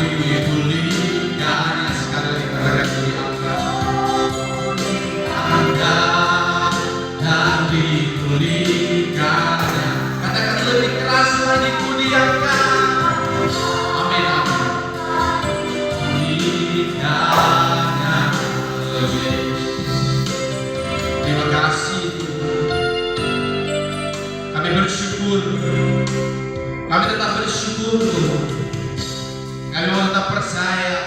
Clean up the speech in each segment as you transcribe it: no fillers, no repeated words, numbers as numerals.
dipulihkan. Sekali lagi angkat dan dipulihkan. Katakan lebih keras lagi, ku diangkat. Amin, amin. Pulihkan lebih. Terima kasih Tuhan. Kami bersyukur. Kami tetap bersyukur Tuhan. Kami mau tetap percaya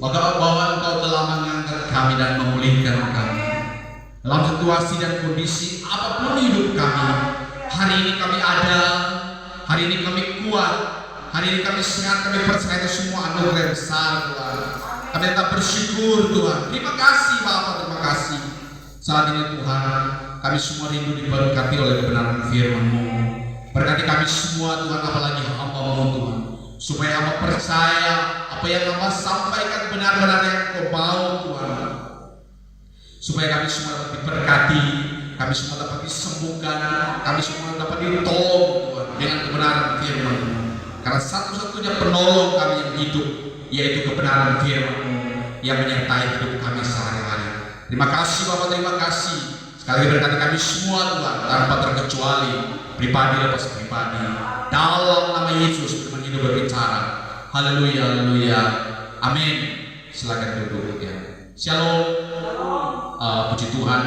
bahwa Engkau telah mengangkat kami dan memulihkan kami dalam situasi dan kondisi apapun hidup kami. Hari ini kami ada, hari ini kami kuat, hari ini kami sehat. Kami percaya itu semua anugerah besar Tuhan. Kami tetap bersyukur Tuhan. Terima kasih Bapak, terima kasih. Saat ini Tuhan, kami semua rindu diberkati oleh kebenaran firman-Mu. Berkati kami semua Tuhan, apalagi hamba-Mu Tuhan, supaya hamba percaya apa yang hamba sampaikan benar-benar yang Kau mau Tuhan. Supaya kami semua dapat diberkati, kami semua dapat disembuhkan, kami semua dapat ditolong Tuhan dengan kebenaran firman-Mu. Karena satu-satunya penolong kami yang hidup, yaitu kebenaran firman-Mu yang menyertai hidup kami sehari-hari. Terima kasih Bapak, terima kasih. Sekali lagi berkati kami semua Tuhan, tanpa terkecuali, pribadi lepas pribadi. Dalam nama Yesus firman hidup berbicara. Haleluya, haleluya. Amin. Silakan duduk ya. Shalom. Puji Tuhan,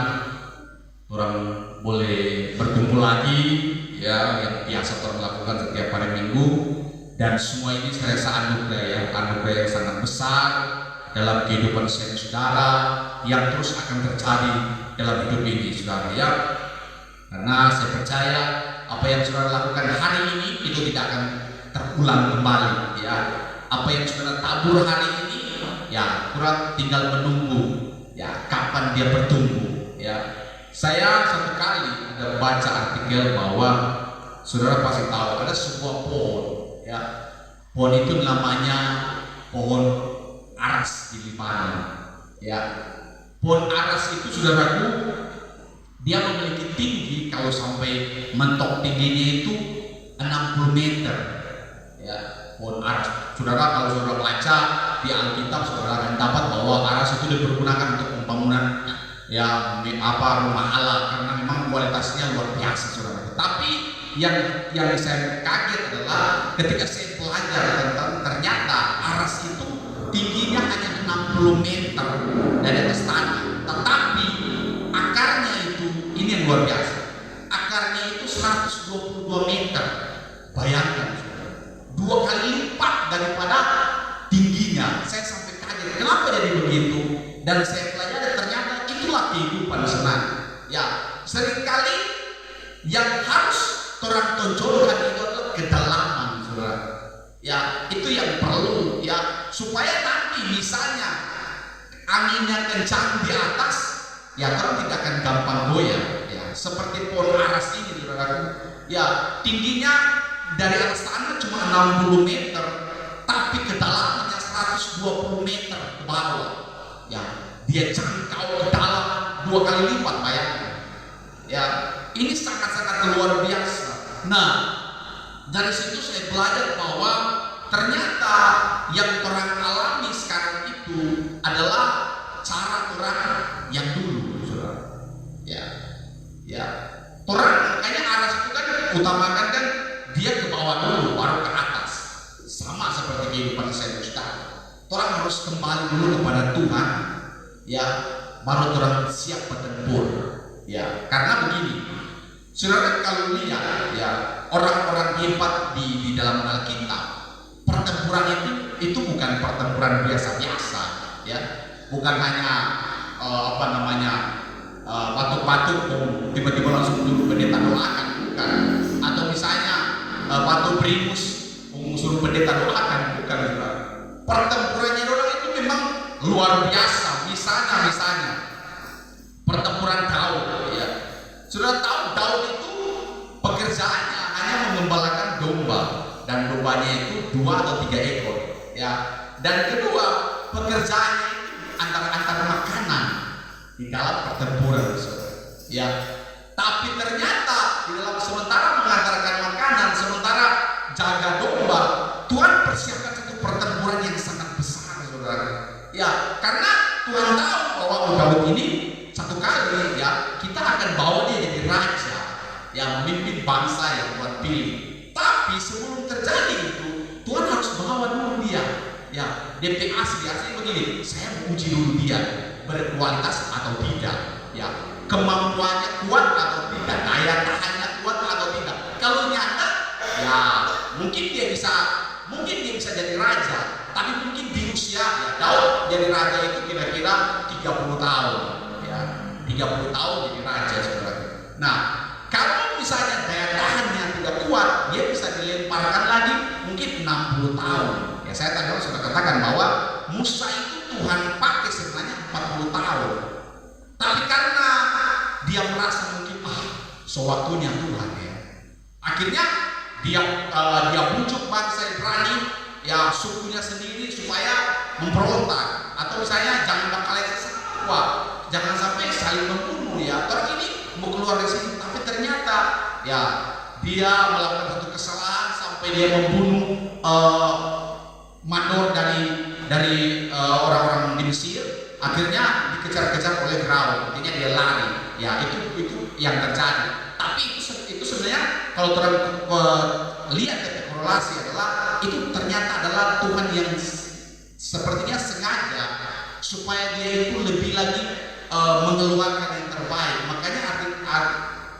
orang boleh berkumpul lagi ya, yang biasa orang lakukan setiap hari Minggu. Dan semua ini saya rasa anugerah ya, anugerah yang sangat besar dalam kehidupan saya saudara, yang terus akan terjadi dalam hidup ini saudara ya. Karena saya percaya apa yang saudara lakukan hari ini itu tidak akan terulang kembali ya. Apa yang saudara tabur hari ini ya, kurang tinggal menunggu ya kapan dia bertumbuh ya. Saya satu kali ada baca artikel bahwa saudara pasti tahu ada sebuah pohon ya. Pohon itu namanya pohon aras di Libanon ya. Pohon aras itu saudaraku, dia memiliki tinggi, kalau sampai mentok tingginya itu 60 meter ya. Pohon aras, saudara, kalau saudara baca di Alkitab, saudara akan dapat bahwa aras itu dipergunakan untuk pembangunan ya rumah Allah, karena memang kualitasnya luar biasa saudara. Tapi yang saya kaget adalah ketika saya belajar tentang, ternyata aras itu tingginya hanya 60 meter dari atas tanah, tetapi akarnya itu, ini yang luar biasa, akarnya itu 122 meter. Bayangkan, 2 kali lipat daripada tingginya. Saya sampai kaget, kenapa jadi begitu? Dan saya pelajari ternyata itulah kehidupan senang. Ya, seringkali yang harus orang tonjolkan itu adalah kedalaman, saudara. Ya, itu yang perlu ya, supaya nanti misalnya anginnya kencang di atas, ya orang tidak akan gampang goyah. Ya, seperti pohon aras ini, saudara. Ya, tingginya dari atas tanah cuma 60 meter, tapi kedalamannya 120 meter ke bawah. Ya, dia jangkau ke dalam 2 kali lipat, bayangkan. Ya, ini sangat-sangat luar biasa. Nah, dari situ saya belajar bahwa ternyata yang orang alami sekarang itu adalah cara orang yang dulu, saudara. Ya, orang makanya aras itu kan utamakan kan dia ke bawah dulu, baru ke atas. Sama seperti kehidupan saya sekarang. Orang harus kembali dulu kepada Tuhan, ya, baru orang siap bertempur. Ya, karena begini, saudara, kalau lihat ya orang-orang hebat di dalam Alkitab, pertempuran itu bukan pertempuran biasa-biasa, ya, bukan hanya batu-batu tiba-tiba langsung dulu pendeta doakan, bukan, atau misalnya batu primus suruh pendeta doakan, bukan, saudara. Pertempurannya orang itu memang luar biasa. Misalnya pertempuran Daud ya. Sudah tahu Daud itu pekerjaannya hanya mengembalakan domba, dan dombanya itu 2 atau 3 ekor ya. Dan kedua, pekerjaannya itu antar makanan di dalam pertempuran ya. Tapi ternyata di dalam sementara mengantarkan makanan, sementara jaga domba, Tuhan persiapkan satu pertempuran Karena Tuhan tahu bahwa Daud ini satu kali ya kita akan bawa dia jadi raja yang memimpin bangsa yang Tuhan pilih. Tapi sebelum terjadi itu Tuhan harus bawa dulu dia. Ya, DP asli begini. Saya mau uji dulu dia berkualitas atau tidak. Ya, kemampuannya kuat atau tidak, daya tahannya kuat atau tidak. Kalau nyata, ya mungkin dia bisa jadi raja. Tapi mungkin di usia ya Daud jadi raja itu kira-kira 30 tahun. Ya, 30 tahun jadi raja saudara. Nah, kalau misalnya daya tahannya tidak kuat, dia bisa dilemparkan lagi mungkin 60 tahun. Ya, saya tadi sudah katakan bahwa Musa itu Tuhan pakai sebenarnya 40 tahun. Tapi karena dia merasa mungkin sewaktunya Tuhan ya. Akhirnya dia bujuk bangsa Ibrani ya sukunya sendiri supaya memberontak, atau misalnya jangan kalian sesama, jangan sampai saling membunuh ya. Orang ini mau keluar dari sini, tapi ternyata ya dia melakukan satu kesalahan sampai dia membunuh mandor dari orang-orang di Mesir. Akhirnya dikejar-kejar oleh Firaun, artinya dia lari. Ya itu yang terjadi. Tapi itu sebenarnya kalau terang lihat dari korelasi adalah itu ternyata adalah Tuhan yang sepertinya sengaja supaya dia itu lebih lagi mengeluarkan yang terbaik. Makanya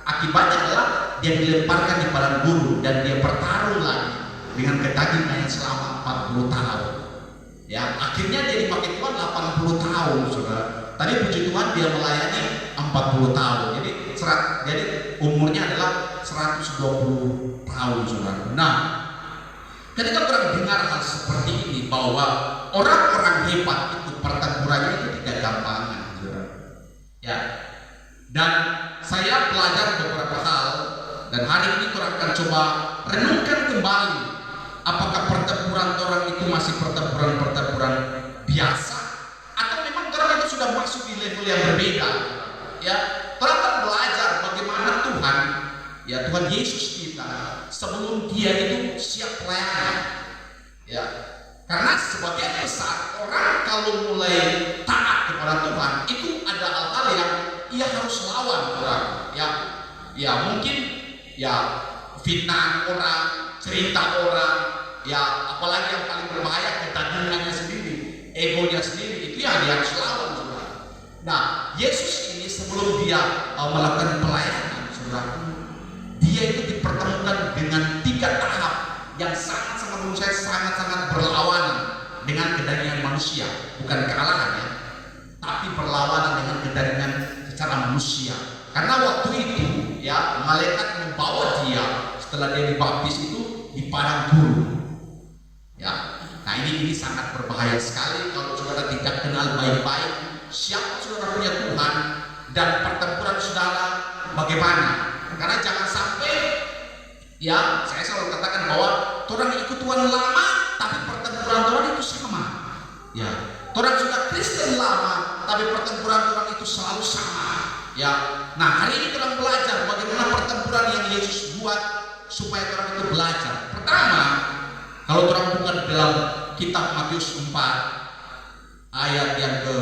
akibatnya adalah dia dilemparkan di padang gurun dan dia bertarung lagi dengan ketagihan selama 40 tahun. Ya, akhirnya dia dipakai Tuhan 80 tahun, saudara. Tadi puji Tuhan dia melayani 40 tahun. Jadi umurnya adalah 120 tahun, saudara. Nah, ketika orang dengar hal seperti ini bahwa orang-orang hebat itu pertempurannya itu tidak gampangan, saudara. Ya. Dan saya belajar beberapa hal dan hari ini orang akan coba renungkan kembali apakah pertempuran orang itu masih pertempuran biasa atau memang orang itu sudah masuk di level yang berbeda. Ya, orang akan belajar bagaimana Tuhan Yesus kita sebelum dia itu siap pelayanan. Ya, karena sebagian besar orang kalau mulai taat kepada Tuhan itu ada hal-hal yang ia harus lawan orang. Ya mungkin ya fitnah orang, cerita orang, ya apalagi yang paling berbahaya kedagingannya sendiri, egonya sendiri, itu yang dia harus lawan, saudara. Nah, Yesus ini sebelum dia melakukan pelayanan, saudara, dia itu dipertemukan dengan 3 tahap yang sangat-sangat menurut saya sangat-sangat berlawanan dengan kedagingan manusia, bukan kealahan ya, tapi berlawanan dengan kedagingan secara manusia. Karena waktu itu ya malaikat membawa dia setelah dia dibaptis itu di padang gurun. Ya, nah ini sangat berbahaya sekali kalau saudara tidak kenal baik-baik siapa saudara punya Tuhan dan pertempuran saudara bagaimana. Karena jangan sampai ya saya selalu katakan bahwa orang ikut Tuhan lama tapi pertempuran orang itu sama. Ya, orang sudah Kristen lama tapi pertempuran orang itu selalu sama. Ya, nah hari ini kita belajar bagaimana pertempuran yang Yesus buat supaya orang itu belajar. Pertama, kalau orang buka dalam kitab Matius 4 ayat yang ke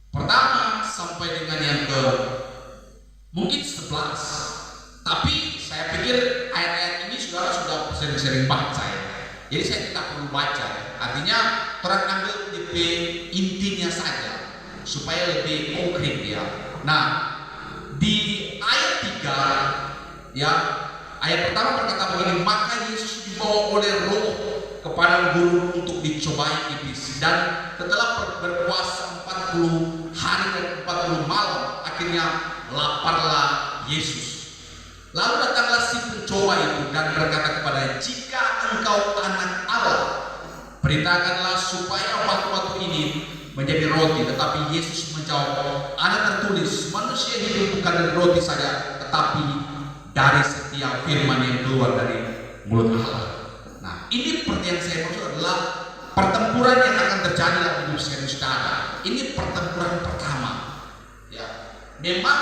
pertama sampai dengan yang ke mungkin 11. Tapi saya pikir ayat-ayat ini saudara sudah sering-sering baca ya. Jadi saya tidak perlu baca ya. Artinya orang ambil DP intinya saja supaya lebih konkret ya. Nah, di ayat 3 ya, ayat pertama berkata begini, maka Yesus dibawa oleh Roh ke padang gurun untuk dicobai iblis, dan setelah berpuasa 40 hari dan 40 malam akhirnya laparlah Yesus. Lalu datanglah si pencoba itu dan berkata kepadanya, jika engkau anak Allah, perintahkanlah supaya batu-batu ini menjadi roti. Tetapi Yesus menjawab, ada tertulis, manusia hidup bukan dari roti saja, tetapi dari setiap firman yang keluar dari mulut Allah. Nah, ini seperti yang saya maksud adalah pertempuran yang akan terjadi dalam hidup saudara. Ini pertempuran pertama. Ya, memang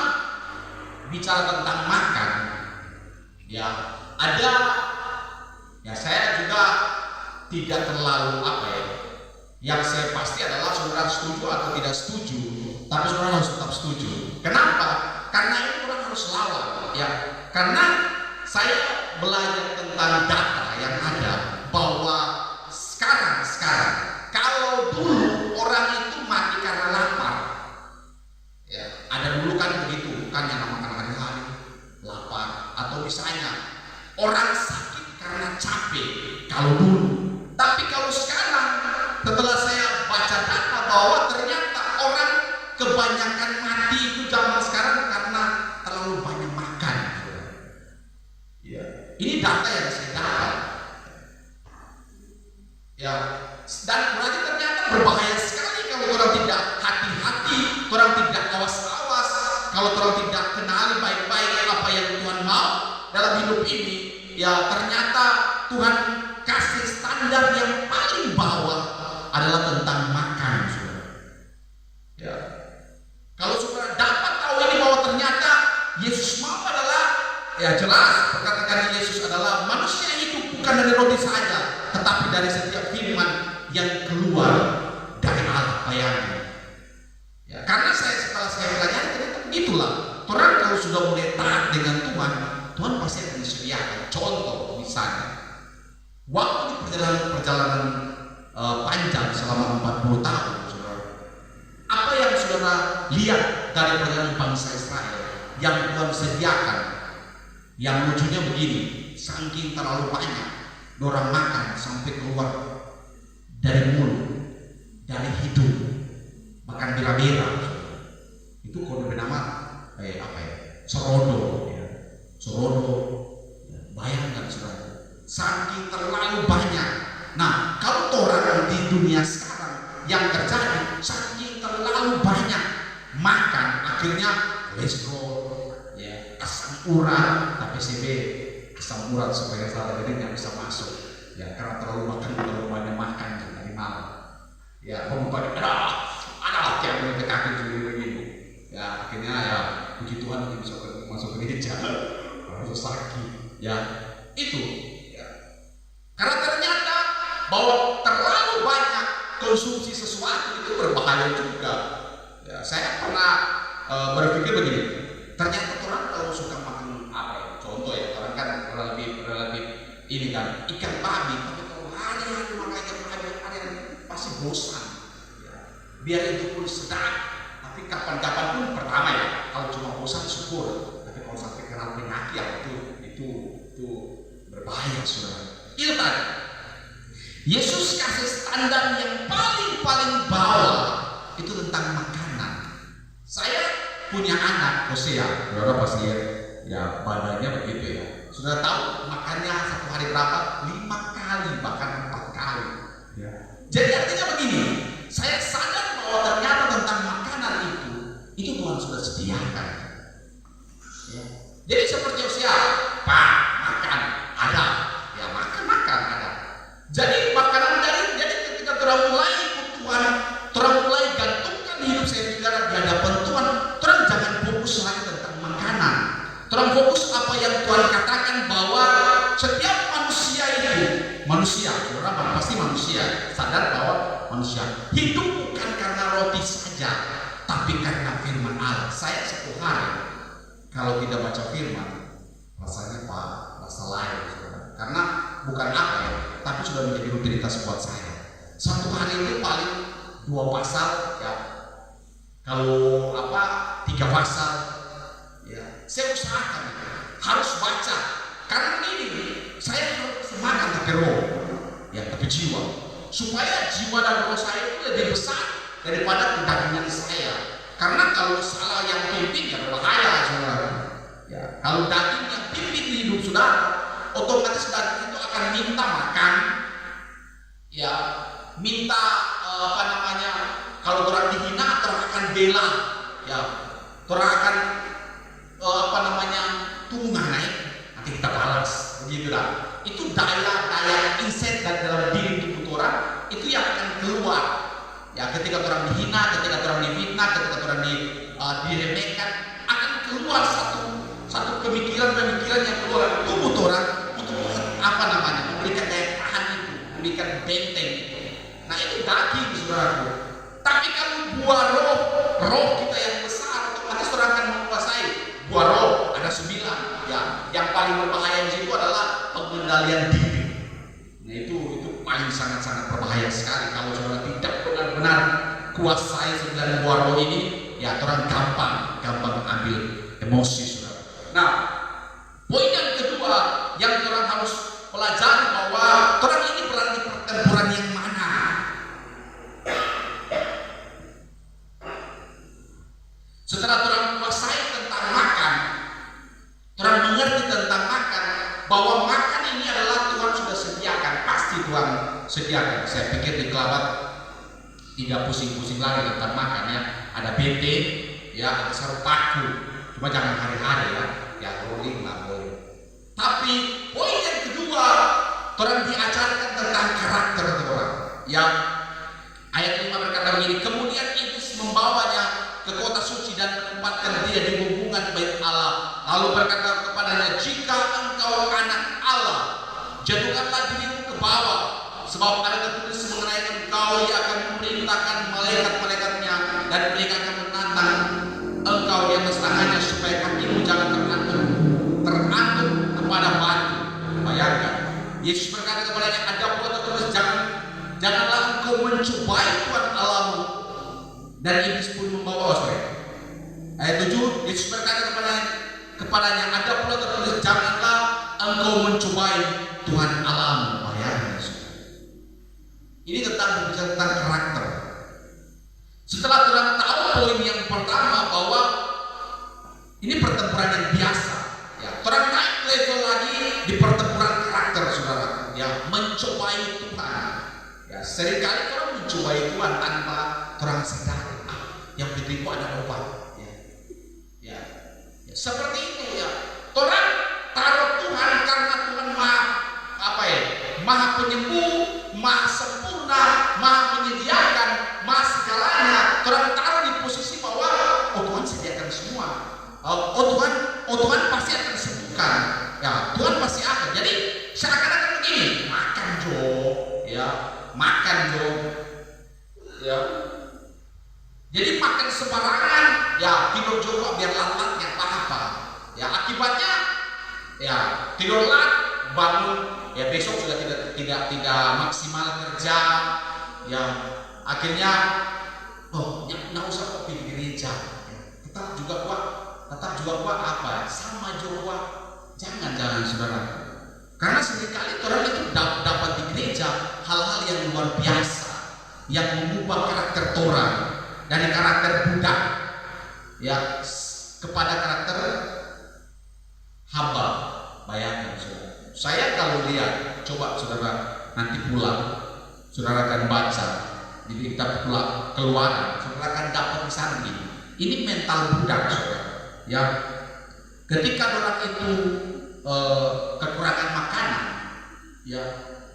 bicara tentang makan, ya ada, ya saya juga tidak terlalu Yang saya pasti adalah saudara setuju atau tidak setuju, tapi saudara harus tetap setuju. Kenapa? Karena ini orang harus lawan, ya. Karena saya belajar tentang data yang ada bahwa sekarang kalau dulu orang itu mati karena lapar, ya, ada dulu kan begitu kan yang makan hari-hari lapar, atau misalnya orang sakit karena capek kalau dulu. Tapi kalau sekarang, setelah saya baca data bahwa ternyata orang kebanyakan mati itu zaman sekarang karena terlalu banyak makan. Ya, ini data yang saya dapat. Ya, dan berarti ternyata berbahaya sekali kalau orang tidak hati-hati, orang tidak awas-awas, kalau orang tidak kenali baik-baik apa yang Tuhan mau dalam hidup ini. Ya, ternyata Tuhan kasih standar yang paling bawah adalah tentang makan, saudara. Ya. Kalau saudara dapat tahu ini bahwa ternyata Yesus mau adalah, ya jelas perkataan Yesus adalah manusia hidup bukan dari roti saja, tetapi dari setiap firman yang keluar dari Allah. Bayangin. Ya, karena setelah saya pelajari ternyata begitulah. Orang kalau sudah mulai taat dengan Tuhan, Tuhan pasti akan disediakan. Contoh misalnya, waktu di perjalanan panjang selama 40 tahun, saudara, apa yang saudara lihat dari perjalanan bangsa Israel yang Tuhan sediakan? Yang lucunya begini, saking terlalu banyak orang makan sampai keluar dari mulut, dari hidung, makan bira-bira. Itu kode bernama apa ya? Serodo, ya. Serodo. Ya, bayangkan saudara, saking terlalu banyak. Nah, kalau orang di dunia sekarang yang terjadi saking terlalu banyak makan, akhirnya kolesterol, ya, asam urat, PCB, asam urat supaya salah ini nggak bisa masuk, ya, karena terlalu banyak makan dari malam. Ya, pagi ada yang mulai kaki sendiri begini. Ya, akhirnya ya puji Tuhan bisa masuk ke gereja, harus sakit. Ya, itu. Karena ternyata bahwa terlalu banyak konsumsi sesuatu itu berbahaya juga. Ya, saya pernah berpikir begini, ternyata orang kalau suka makan apa ya, contoh ya, orang kan relatif ini kan ikan babi, tapi kalau hari-hari makan ikan babi ada pasti bosan. Ya, biar itu pun sedap, tapi kapan-kapan pun pertama ya, kalau cuma bosan syukur, tapi kalau sampai kena penyakit itu berbahaya, saudara. Itu tadi Yesus kasih standar yang paling bawah itu tentang makanan. Saya punya anak Hosea, saudara pasti ya badannya begitu ya. Sudah tahu makannya satu hari berapa? 5 kali bahkan 4 kali. Ya. Jadi artinya begini, saya sadar bahwa ternyata tentang makanan itu Tuhan sudah sediakan. Ya. Jadi seperti Hosea, Pak makan ada. Jadi makanan jadi ketika orang mulai ikut Tuhan, orang mulai gantungkan hidup saya di hadapan Tuhan, orang jangan fokus lagi tentang makanan. Orang fokus apa yang Tuhan katakan bahwa setiap manusia, orang pasti manusia, sadar bahwa manusia hidup bukan karena roti saja, tapi karena firman Allah. Saya satu hari kalau tidak baca firman, rasanya rasa lain, karena bukan apa ya, tapi sudah menjadi rutinitas buat saya. Satu hari itu paling 2 pasal ya, kalau 3 pasal ya, saya usahakan harus baca. Karena ini saya harus makan tapi roh ya, tapi jiwa, supaya jiwa dan roh saya itu lebih besar daripada kedagingan saya. Karena kalau salah yang pimpin ya berbahaya, saudara. Ya, kalau daging yang pimpin di hidup saudara, otomatis daging itu akan minta makan, ya, minta kalau orang dihina, orang akan bela, ya, orang akan tunggu naik, nanti kita balas, begitu lah. Itu daya insight dari dalam diri tubuh orang itu yang akan keluar. Ya, ketika orang dihina, ketika orang difitnah, ketika orang diremehkan, akan keluar satu pemikiran yang keluar dari tubuh orang untuk memberikan daya tahan itu, memberikan benteng itu. Nah itu daging, saudaraku. Tapi kalau buah roh, roh kita yang besar, otomatis orang akan menguasai. Buah roh ada 9. Ya, yang paling berbahaya di situ adalah pengendalian diri. Nah itu paling sangat-sangat berbahaya sekali kalau saudara tidak benar-benar kuasai 9 buah roh ini. Ya, orang gampang ambil emosi, saudara. Nah, poin yang kedua yang orang harus pelajari bahwa orang ini berada di pertempuran yang mana. Setelah orang menguasai tentang makan, orang mengerti tentang makan, bahwa makan ini adalah Tuhan sudah sediakan, pasti Tuhan sediakan. Saya pikir di Kelabat tidak pusing-pusing lagi tentang makan ya. Ada BT, ya, ada sarung paku. Cuma jangan hari-hari ya rolling lah boleh. Tapi poin yang kedua, orang diajarkan tentang karakter orang. Yang ayat 5 berkata begini, kemudian iblis membawanya ke kota suci dan menempatkan dia di hubungan bait Allah. Lalu berkata kepadanya, jika engkau anak Allah, jatuhkanlah dirimu ke bawah, sebab ada tertulis mengenai engkau, ia akan memerintahkan malaikat-malaikatnya dan mereka akan menantang engkau di atas tangannya supaya kakimu jangan terantuk kepada batu. Bayangkan, Yesus berkata kepadanya, ada pula tertulis, janganlah engkau mencobai Tuhan Allahmu. Dan iblis pun membawa ayat 7, Yesus berkata kepadanya, ada pula tertulis, janganlah engkau mencobai Tuhan Allahmu. Bayangkan, ini tentang karakter. Setelah kita tahu poin yang pertama bahwa ini pertempuran yang biasa, ya, orang naik level lagi di pertempuran karakter, saudara. Ya, mencobai Tuhan. Ya, seringkali orang mencobai Tuhan tanpa orang sadar. Yang diriku ada obat. Ya, seperti itu ya. Orang taruh Tuhan karena Tuhan maha penyembuh, maha sempurna, maha menyediakan, maha segalanya. Orang taruh di posisi bahwa Tuhan sediakan semua. Tuhan pasti akan sembuhkan. Ya, Tuhan pasti akan. Jadi seakan-akan begini, makan Jo, ya, makan Jo, ya. Jadi makan sembarangan, ya tidur juga biar lat-latnya apa-apa. Ya akibatnya, ya tidur lat, bangun, ya besok sudah tidak maksimal kerja, ya akhirnya, nggak usah kopi di gereja, ya. tetap juga kuat apa? Sama juga, jangan saudara. Karena seringkali orang itu dapat di gereja hal-hal yang luar biasa, yang mengubah karakter orang. Dari karakter budak ya kepada karakter hamba. Bayangkan saudara. Saya kalau lihat, coba saudara nanti pulang, saudara akan baca di kitab Keluaran, saudara akan dapat di sana gini. Ini mental budak, saudara. Ya, ketika orang itu kekurangan makanan, ya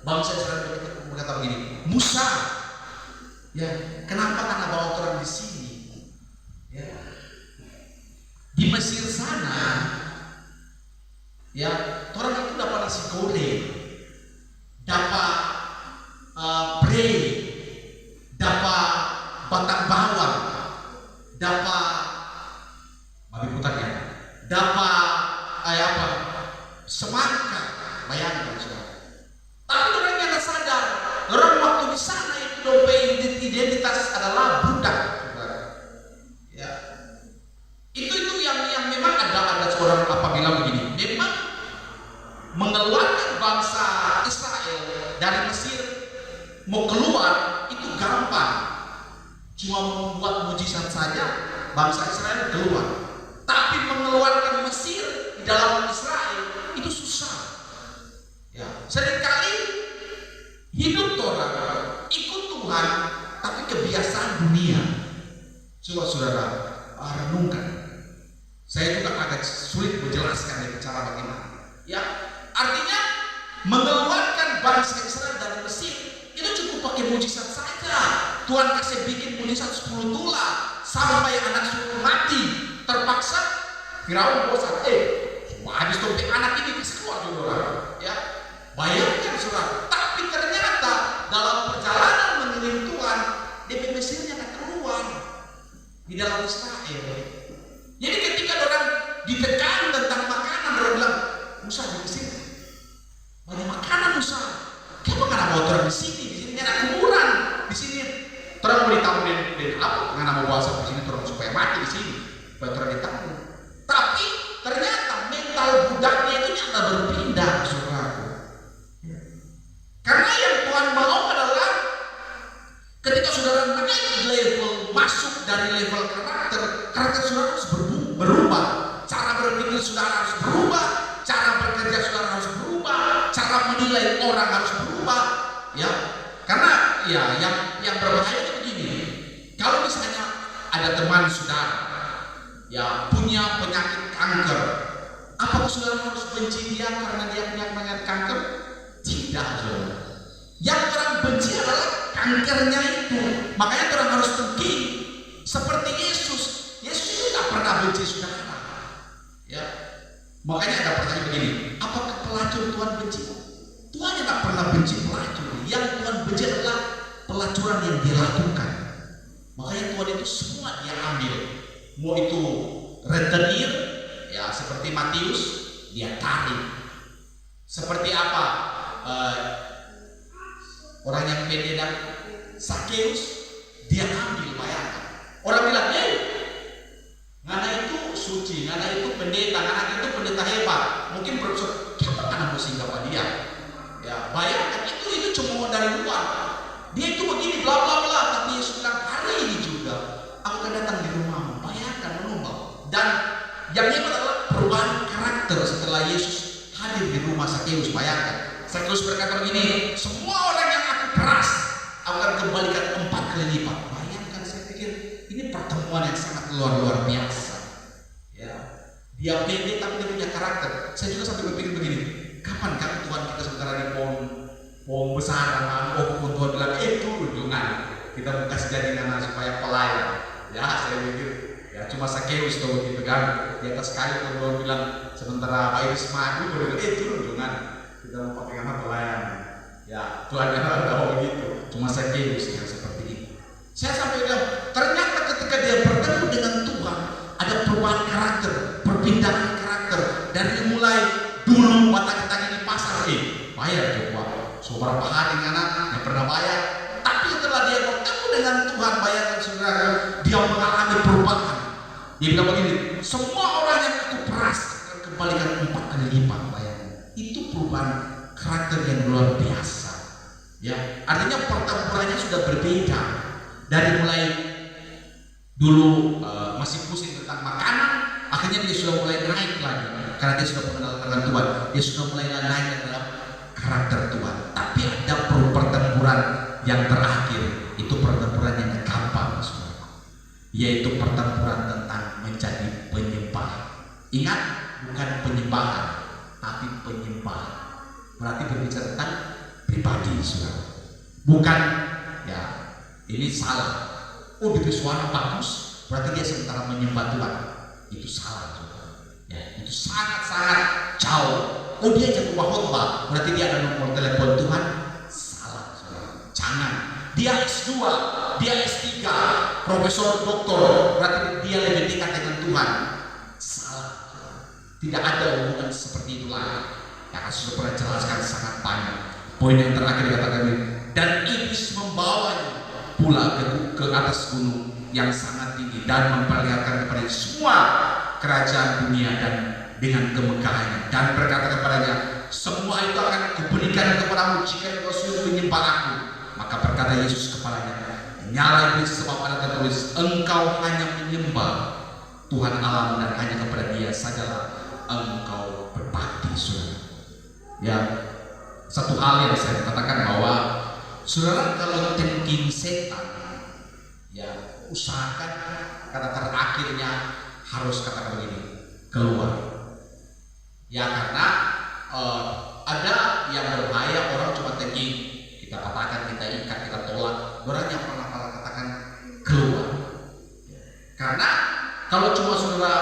bangsa Israel berkata begini, Musa, ya, kenapa karena bawa orang di sini? Ya. Di Mesir sana, ya, orang itu dapat nasi goreng, dapat bread, dapat batang bawang, dapat babi putarnya, dapat semangka. Bayangkan, saudara. Tapi orang yang sadar, orang waktu di sana itu dompet identitas adalah budak, saudara. Ya, itu yang memang ada seorang bilang begini, memang mengeluarkan bangsa Israel dari Mesir mau keluar itu gampang, cuma membuat mujizat saja bangsa Israel keluar. Tapi mengeluarkan Mesir di dalam Israel itu susah. Ya, seringkali hidup orang ikut Tuhan, tapi kebiasaan dunia. Coba saudara renungkan. Saya juga agak sulit menjelaskan dengan cara bagaimana. Ya, artinya mengeluarkan bangsa Israel dari Mesir itu cukup pakai mujizat saja. Tuhan kasih bikin mujizat 10 tulah sampai anak sulung mati. Terpaksa Firaun bosan. Habis dompet anak ini kasih keluar dulu orang. Ya, bayangkan saudara. Tapi ternyata dalam perjalanan mengirim di dalam Israel. Jadi ketika orang ditekan tentang makanan, orang bilang, Musa di sini banyak makanan Musa. Kenapa nggak mau orang di sini ada kuburan di sini. Orang mau ditamu dan apa? Nggak mau puasa di sini orang supaya mati di sini, supaya orang ditamu. Tapi ternyata mental budaknya itu nyata berpindah, saudaraku. Karena yang Tuhan mau adalah ketika saudara naik level, masuk dari level karakter saudara harus berubah. Cara berpikir saudara harus berubah, cara bekerja saudara harus berubah, cara menilai orang harus berubah, ya. Karena ya yang berbahaya itu begini. Kalau misalnya ada teman saudara ya punya penyakit kanker, apakah saudara harus benci dia karena dia punya penyakit kanker? Tidak, saudara. Yang orang benci adalah kankernya itu. Makanya orang harus teguh seperti Yesus. Yesus itu tidak pernah benci saudara. Ya. Makanya ada pertanyaan begini, apakah pelacur Tuhan benci? Tuhan tidak pernah benci pelacur. Yang Tuhan benci adalah pelacuran yang dia lakukan. Makanya Tuhan itu semua dia ambil. Mau itu rentenir, ya seperti Matius, dia tarik. Seperti apa? Orang yang pede dan Sakeus, dia ambil, bayangkan. Orang bilang, ngana itu suci, ngana itu pendeta, ngana itu pendeta hebat. Mungkin profesor, kenapa ngana mau singgah pada dia? Ya, bayangkan itu cuma dari luar. Dia itu begini, bla bla bla. Tapi Yesus bilang, hari ini juga aku akan datang di rumahmu. Bayangkan, menumpang. Dan yang hebat adalah perubahan karakter setelah Yesus hadir di rumah Sakeus. Bayangkan, Sakeus berkata begini, semua orang yang aku peras, aku akan kembalikan 4 kali lipat. Bayangkan, saya pikir ini pertemuan yang sangat luar biasa. Ya, dia pendek tapi dia punya karakter. Saya juga sampai berpikir begini, kapan kan Tuhan kita sementara di pohon besar, pun Tuhan bilang, turun jangan, kita buka jadi anak supaya pelayan. Ya, saya pikir ya cuma Sakeus tuh gitu kan, di atas kayu Tuhan bilang, sementara Pak Iris maju, dia bilang, turun jangan, kita mau pakai anak pelayan. Ya, Tuhan yang tahu begitu, cuma Sakeus yang seperti itu. Saya sampai bilang, ternyata ketika dia bertemu dengan Tuhan, ada perubahan karakter, perpindahan karakter. Dari mulai dulu batang-batang di pasar, bayar coba. Beberapa hari anak yang pernah bayar. Tapi setelah dia bertemu dengan Tuhan, bayangkan saudara, dia mengalami perubahan. Dia bilang begini, semua orang yang aku peras akan kembalikan 4 kali lipat. Bayangkan, itu perubahan karakter yang luar biasa. Ya, artinya pertempurannya sudah berbeda. Dari mulai dulu masih pusing tentang makanan, akhirnya dia sudah mulai naik lagi karena dia sudah mengenal dengan Tuhan. Dia sudah mulai naik dalam karakter Tuhan. Tapi ada pertempuran yang terakhir, itu pertempuran yang gampang, yaitu pertempuran tentang menjadi penyembah. Ingat, bukan penyembahan, tapi penyembah. Berarti berbicara tentang pribadi, saudara. Bukan, ya ini salah. Oh, itu suara bagus, berarti dia sementara menyembah Tuhan. Itu salah, saudara. Ya, itu sangat-sangat jauh. Oh, dia jago khotbah, berarti dia ada nomor telepon Tuhan. Salah, saudara. Jangan. Dia S2, dia S3, profesor, doktor, berarti dia lebih dekat dengan Tuhan. Salah. Tidak ada hubungan seperti itu lagi. Yang sudah pernah jelaskan sangat banyak. Poin yang terakhir dikatakan ini, dan iblis membawanya pula ke atas gunung yang sangat tinggi dan memperlihatkan kepada semua kerajaan dunia dan dengan kemegahannya, dan berkata kepadanya, semua itu akan kuberikan kepadamu jika engkau sujud menyembah aku. Maka berkata Yesus kepadanya, nyala iblis, sebab ada tertulis, engkau hanya menyembah Tuhan Allahmu dan hanya kepada Dia sajalah engkau berbakti. Saudara, ya, satu hal yang saya katakan bahwa saudara kalau thinking setan, ya usahakan kata terakhirnya harus katakan begini, keluar. Ya, karena ada yang berbahaya, orang cuma thinking, kita katakan, kita ikat, kita tolak. Orang yang pernah katakan keluar. Karena kalau cuma saudara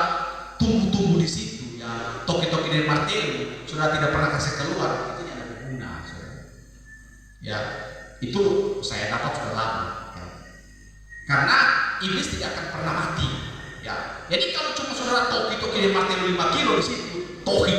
tumbuh di situ, ya toki-toki dari martel, saudara tidak pernah kasih keluar, itu tidak berguna. Ya, itu saya dapat sudah lama. Ya. Karena iblis tidak akan pernah mati. Ya, jadi kalau cuma saudara toki-toki di mati 5 kilo di situ, toki,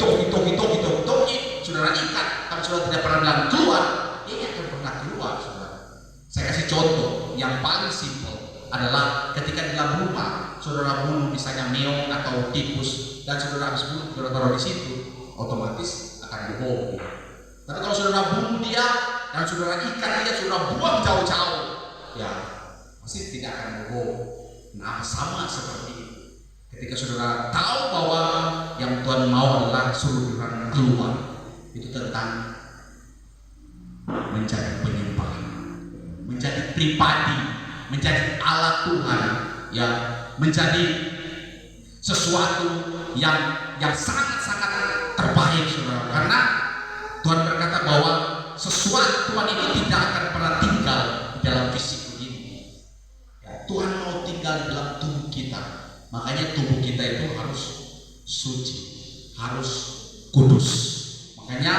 saudara ikat, kalau saudara tidak pernah bilang keluar, dia akan pernah keluar, saudara. Saya kasih contoh yang paling simpel adalah ketika di dalam rumah saudara bunuh misalnya meong atau tikus dan saudara habis bunuh, saudara taruh di situ, otomatis akan dibohong. Tapi kalau saudara bunuh dia dan saudara ikat dia, saudara buang jauh-jauh, ya pasti tidak akan bohong. Nah, sama seperti itu. Ketika saudara tahu bahwa yang Tuhan mau adalah suruh orang keluar, itu tentang menjadi penyembah, menjadi pribadi, menjadi alat Tuhan, ya, menjadi sesuatu yang sangat-sangat terbaik, saudara. Karena Tuhan berkata bahwa sesuatu Tuhan ini tidak akan pernah tinggal di dalam fisik. Tuhan mau tinggal di dalam tubuh kita, makanya tubuh kita itu harus suci, harus kudus. Makanya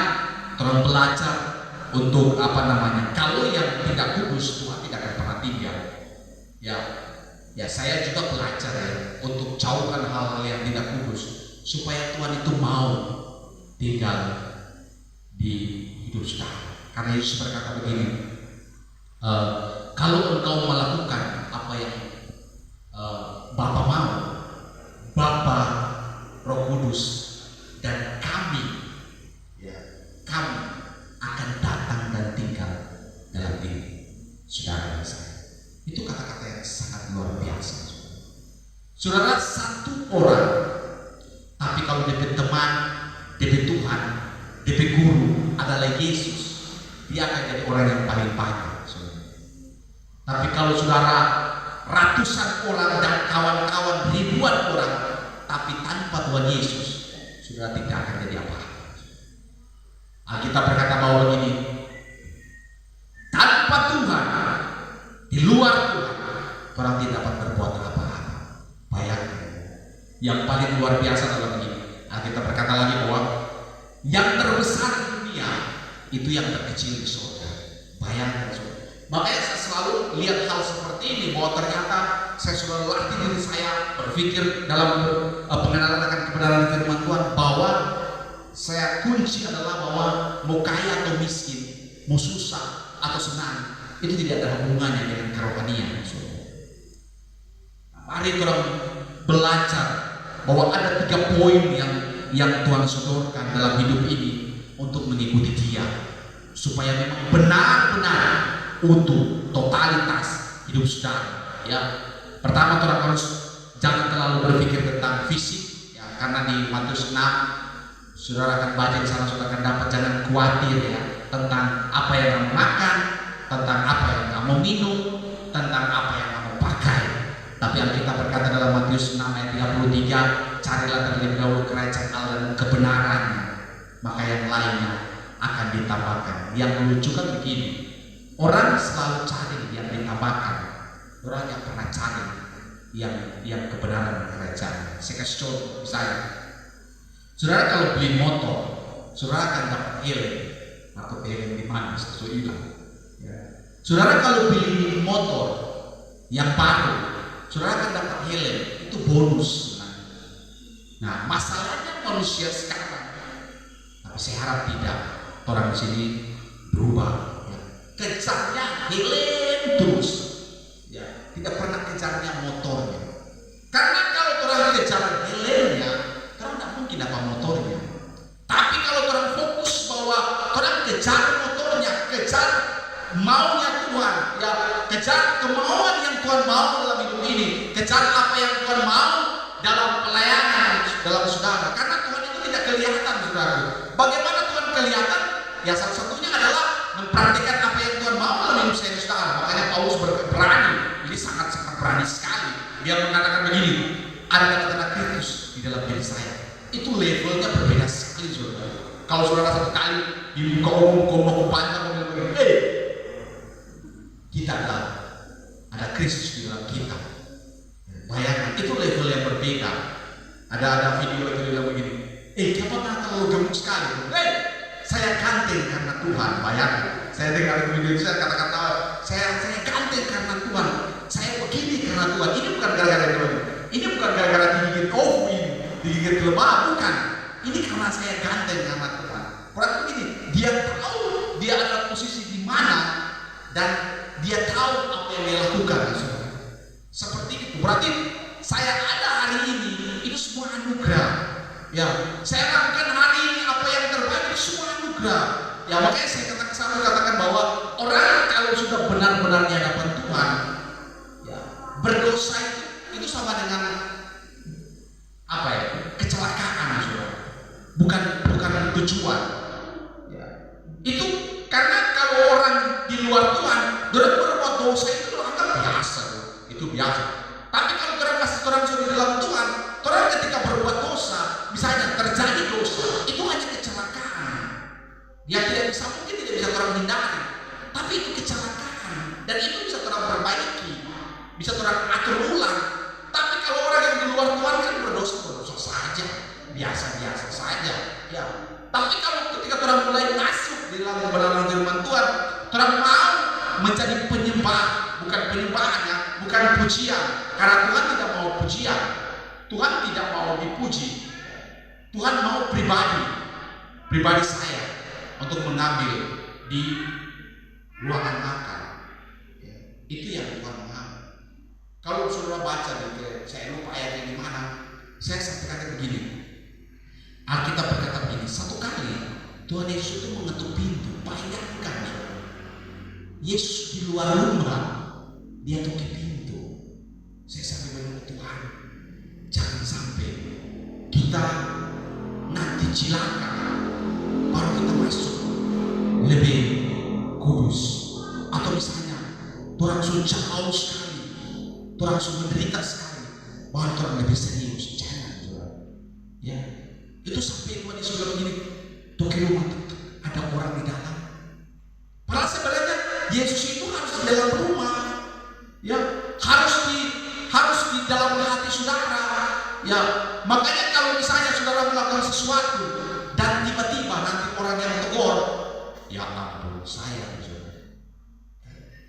Tuhan belajar untuk kalau yang tidak kudus Tuhan tidak akan pernah tinggal. Ya saya juga belajar ya untuk jauhkan hal-hal yang tidak kudus supaya Tuhan itu mau tinggal di hidup kita. Karena Yesus berkata begini, kalau engkau melakukan apa yang Bapa mau, Bapa, Roh Kudus, dan kami akan datang dan tinggal dalam diri saudara dan saya. Itu kata-kata yang sangat luar biasa. Saudara, satu orang, tapi kalau DP teman, DP Tuhan, DP guru adalah Yesus, dia akan jadi orang yang paling banyak. Tapi kalau saudara ratusan orang dan kawan-kawan ribuan orang, tapi tanpa Tuhan Yesus, saudara tidak akan jadi apa-apa. Alkitab berkata bahwa begini, tanpa Tuhan, di luar Tuhan, orang tidak dapat berbuat apa-apa. Bayangkan, yang paling luar biasa adalah begini. Alkitab berkata lagi bahwa yang terbesar di dunia itu yang terkecil di surga. Bayangkan, saudara. Makanya saya selalu lihat hal seperti ini, bahwa ternyata saya sudah latih diri saya berpikir dalam pengenalan akan kebenaran firman Tuhan, bahwa saya kunci adalah bahwa mau kaya atau miskin, mau susah atau senang, itu tidak ada hubungannya dengan kerohanian. Mari kita belajar bahwa ada 3 poin yang Tuhan sodorkan dalam hidup ini untuk mengikuti Dia, supaya memang benar-benar utuh, totalitas hidup saudara. Ya, pertama Tuhan harus jangan terlalu berpikir tentang fisik, ya, karena di Matius 6 saudara akan baca di sana, saudara akan dapat, jangan khawatir ya tentang apa yang kamu makan, tentang apa yang kamu minum, tentang apa yang kamu pakai. Tapi Alkitab berkata dalam Matius 6 ayat 33, carilah terlebih dahulu kerajaan Allah dan kebenarannya, maka yang lainnya akan ditambahkan. Yang lucu kan begini, orang selalu cari yang ditambahkan, orang yang pernah cari yang kebenaran kerajaan. Saya kasih contoh, misalnya saudara kalau beli motor, saudara akan dapat helm atau helm di mana sesuai hilang. Ya. Saudara kalau beli motor yang baru, saudara akan dapat helm, itu bonus. Nah, masalahnya manusia sekarang, tapi saya harap tidak, orang di sini berubah. Ya. Kejarnya helm terus, ya, tidak pernah kejarnya motornya. Karena kalau orang kejar helmnya, orang tidak mungkin dapat motornya. Tapi kalau orang fokus bahwa orang kejar motornya, kejar maunya Tuhan, ya, kejar kemauan yang Tuhan mau dalam hidup ini, kejar apa yang Tuhan mau dalam pelayanan dalam saudara. Karena Tuhan itu tidak kelihatan, saudara. Bagaimana Tuhan kelihatan? Ya, salah satunya adalah mempraktikkan apa yang Tuhan mau dalam hidup saya, saudara. Makanya Paulus berani, ini sangat-sangat berani sekali. Dia mengatakan begini, ada tanda-tanda Kristus di dalam diri saya. Itu levelnya berbeda sekali, saudara. Kalau saudara satu kali di muka umum, ngomong panjang, kita ada Kristus di dalam kita. Bayangkan, itu level yang berbeda. Ada video itu bilang begini, kapan terlalu gemuk sekali? Saya kantin karena Tuhan. Bayangkan, saya dengar video itu, saya kata-kata, saya kantin karena Tuhan. Saya begini karena Tuhan. COVID, digigit lebah, bukan. Ini karena saya ganteng sama Tuhan. Berarti begini, dia tahu dia ada posisi di mana dan dia tahu apa yang dia lakukan. Seperti itu. Berarti saya ada hari ini, itu semua anugerah. Ya, saya lakukan hari ini apa yang terbaik, itu semua anugerah. Ya, makanya saya katakan bahwa orang kalau sudah benar-benar di hadapan Tuhan, ya, berdosa itu sama dengan apa ya? Kecelakaan, saudara. Bukan tujuan. Ya. Itu karena kalau orang di luar Tuhan, orang berbuat dosa itu anggap biasa, itu biasa. Tapi kalau orang sudah di dalam Tuhan, orang ketika berbuat dosa, misalnya terjadi dosa, itu hanya kecelakaan. Dia mungkin tidak bisa orang hindari, tapi itu kecelakaan dan itu bisa orang perbaiki, bisa orang atur ulang. Tapi kalau orang yang di luar Tuhan kan berdosa saja, biasa saja. Ya. Tapi kalau ketika orang mulai masuk di dalam kebenaran firman Tuhan, orang mau menjadi penyembah, bukan penyembahannya, bukan pujian. Karena Tuhan tidak mau pujian, Tuhan tidak mau dipuji. Tuhan mau pribadi saya untuk mengambil di ruangan makan. Ya. Itu yang Tuhan mau. Kalau saudara baca saya lupa ayatnya di mana, saya sampaikan begini. Alkitab berkata begini, satu kali Tuhan Yesus itu mengetuk pintu. Bayangkan, Yesus di luar rumah, dia tutup pintu. Saya sampai menunggu Tuhan, jangan sampai kita nanti cilaka baru kita masuk lebih kudus, atau misalnya Tuhan sudah jauh sekali, Tuhan sudah menderita sekali, baru Tuhan lebih serius. Jangan, ya. Itu sampai Tuhan Yesus bilang begini, tuh di rumah ada orang di dalam. Padahal sebenarnya Yesus itu harus di dalam rumah, ya, harus di dalam hati saudara, ya. Makanya kalau misalnya saudara melakukan sesuatu dan tiba-tiba nanti orang yang tegur, ya ampun saya, saudara.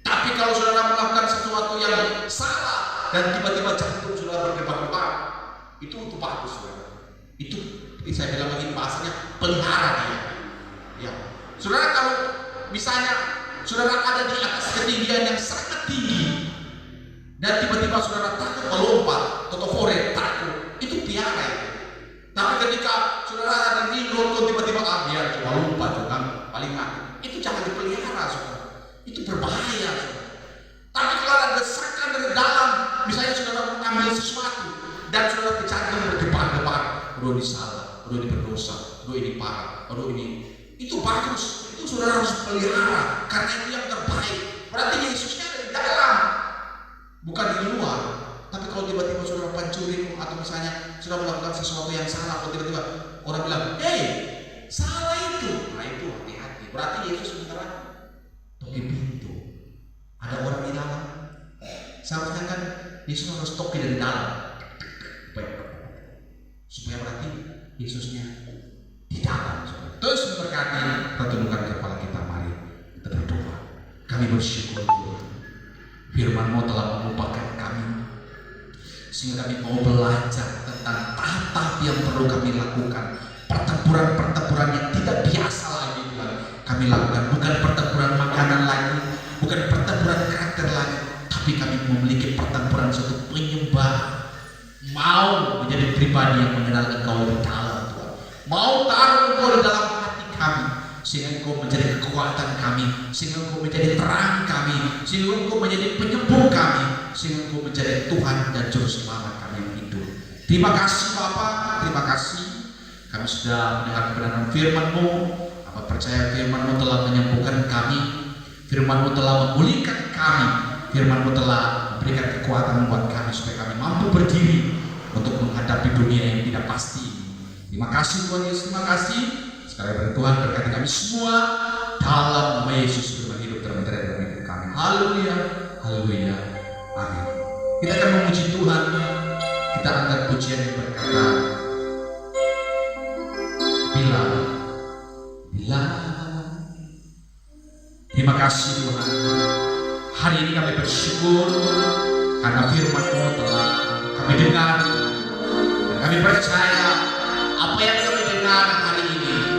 Tapi kalau saudara melakukan sesuatu yang salah dan tiba-tiba jantung saudara berdebar-debar, itu bagus, saudara. Itu saya bilang begini bahasanya, pelihara dia. Ya. Saudara kalau misalnya saudara ada di atas ketinggian yang sangat tinggi dan tiba-tiba saudara takut melompat, totofore takut, itu piara itu. Tapi ketika saudara ada di gunung tiba-tiba biar coba lompat juga paling mati, itu jangan dipelihara, saudara. Itu berbahaya, saudara. Tapi kalau ada desakan dari dalam, misalnya saudara mengambil sesuatu dan saudara kecantum berdebar-debar, udah disalah, udah berdosa, udah ini parah, udah ini, itu bagus, itu saudara harus pelihara karena itu yang terbaik. Berarti Yesusnya ada di dalam, bukan di luar. Tapi kalau tiba-tiba saudara pencuri atau misalnya saudara melakukan sesuatu yang salah, kalau tiba-tiba orang bilang, salah itu, nah itu hati-hati. Berarti Yesus sementara toki pintu, ada orang di dalam. Seharusnya kan Yesus harus toki dari dalam, supaya berarti Yesusnya di dalam. Terus memberkati, kita tundukkan kepala kita, mari kita berdoa. Kami bersyukur Tuhan, firman-Mu telah mengupakan kami, sehingga kami mau belajar tentang tahap yang perlu kami lakukan. Pertempuran-pertempuran yang tidak biasa lagi Tuhan kami lakukan, bukan pertempuran makanan lagi, bukan pertempuran karakter lagi, tapi kami memiliki pertempuran suatu penyembah. Mau menjadi pribadi yang mengenal Engkau di dalam, Tuhan. Mau taruh Engkau di dalam hati kami, sehingga Engkau menjadi kekuatan kami, sehingga Engkau menjadi terang kami, sehingga Engkau menjadi penyembuh kami, sehingga Engkau menjadi Tuhan dan Juru Selamat kami yang hidup. Terima kasih Bapa, terima kasih. Kami sudah mendengar kebenaran firman-Mu. Kami percaya firman-Mu telah menyembuhkan kami, firman-Mu telah memulihkan kami, firman-Mu telah memberikan kekuatan buat kami supaya kami mampu berdiri untuk menghadapi dunia yang tidak pasti. Terima kasih Tuhan Yesus, terima kasih. Sekali lagi Tuhan berkati kami semua dalam nama Yesus, firman hidup terbentuk dalam hidup kami. Haleluya, haleluya, amin. Kita akan memuji Tuhan. Kita angkat pujian yang berkata, bila. Terima kasih Tuhan. Hari ini kami bersyukur karena firman-Mu telah kami dengar dan Kami percaya apa yang kami dengar hari ini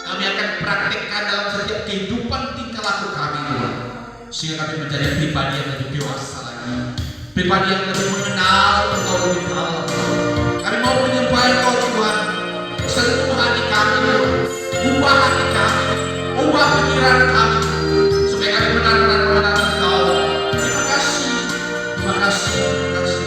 kami akan praktekkan dalam setiap kehidupan tingkah laku kami, Tuhan, sehingga kami menjadi pribadi yang lebih dewasa lagi, pribadi yang lebih mengenal Engkau lebih dalam. Kami mau menyembah Engkau, Tuhan. Sentuh hati kami, ubah hati kami, ubah pikiran kami, supaya kami benar-benar mengenal Engkau. Terima kasih, terima kasih, terima kasih.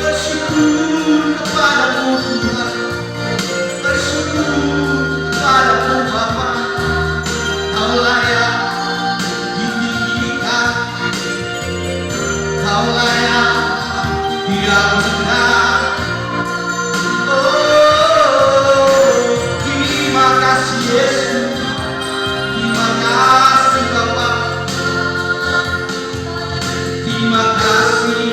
Bersyukur kepadamu Tuhan, bersyukur. Terima kasih Yesus, terima kasih Bapa, terima kasih.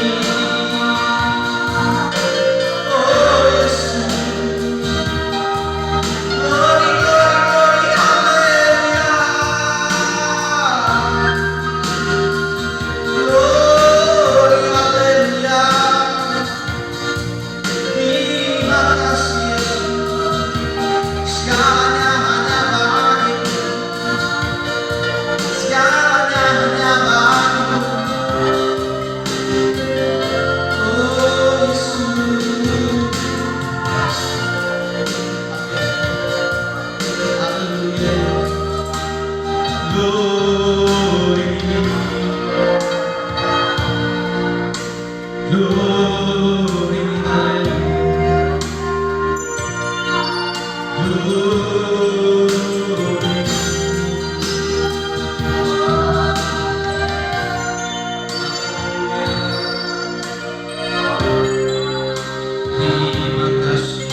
Oh Yesus, glory, glory, glory, haleluya. Glory, haleluya. Terima kasih Yesus, segalanya hanya bagimu, segalanya hanya bagimu. Oh Yesus, haleluya. Glory, glory, haleluya. Terima kasih.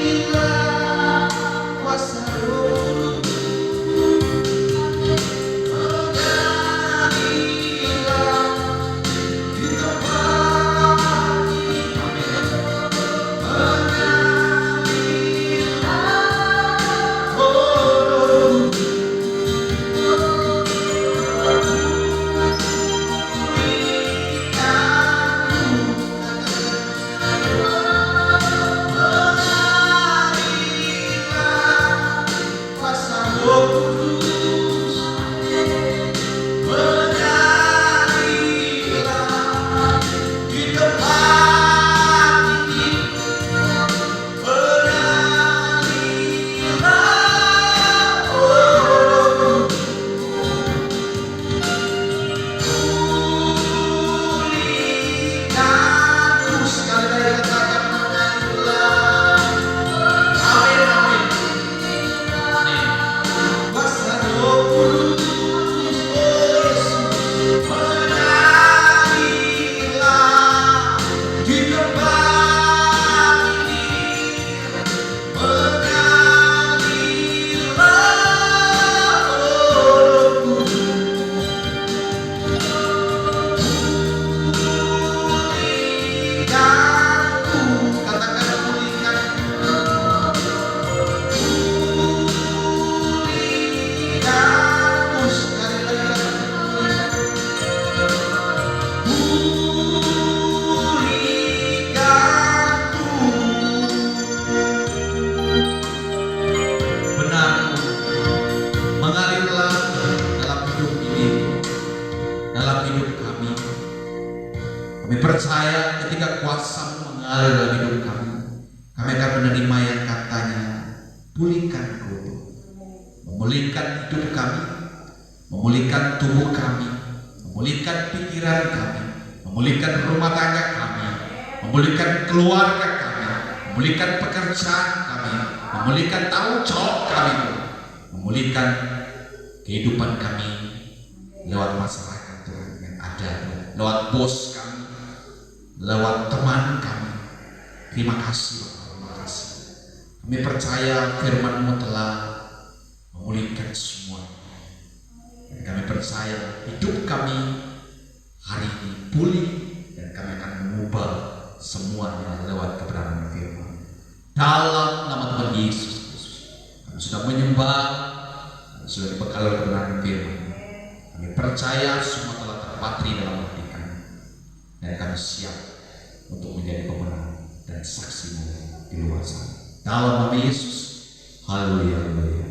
Mengalah kuasa Roh, mengalah di tempat ini. Mengalah, oh, kuasa Roh Kudus, menyalilah di tempat ini, menyalilah, oh, pulihkanku. Sekali lagi katakan menyalilah. Amin, amin. Kuasa Roh Kudus, oh Yesus, menalilah di tempat ini, menalilah, oh pulihkanku. Katakan pulihkanku. Pulihkanku. Sekali lagi pulihkanku. Benar, mengalirlah dalam hidup ini, dalam hidup kami. Kami percaya ketika kuasa-Mu mengalir dalam hidup kami, kami akan menerima yang katanya, pulihkanku, memulihkan hidup kami, memulihkan tubuh kami, memulihkan pikiran kami, memulihkan rumah tangga kami, memulihkan keluarga kami, memulihkan pekerjaan kami, memulihkan tanggung jawab kami, memulihkan kehidupan kami lewat masyarakat Tuhan yang ada, lewat bos kami, lewat teman kami. Terima kasih Bapak, terima kasih. Kami percaya firman-Mu telah memulihkan semua. Dan kami percaya hidup kami hari ini pulih, dan kami akan mengubah semuanya lewat kebenaran firman. Dalam nama Tuhan Yesus Kristus, kami sudah menyembah, kami sudah dibekali kebenaran firman. Kami percaya semua telah terpatri dalam hati kami, dan kami siap untuk menjadi pemenang dan saksi-Mu di luar sana. Dalam nama Yesus, haleluya, haleluya.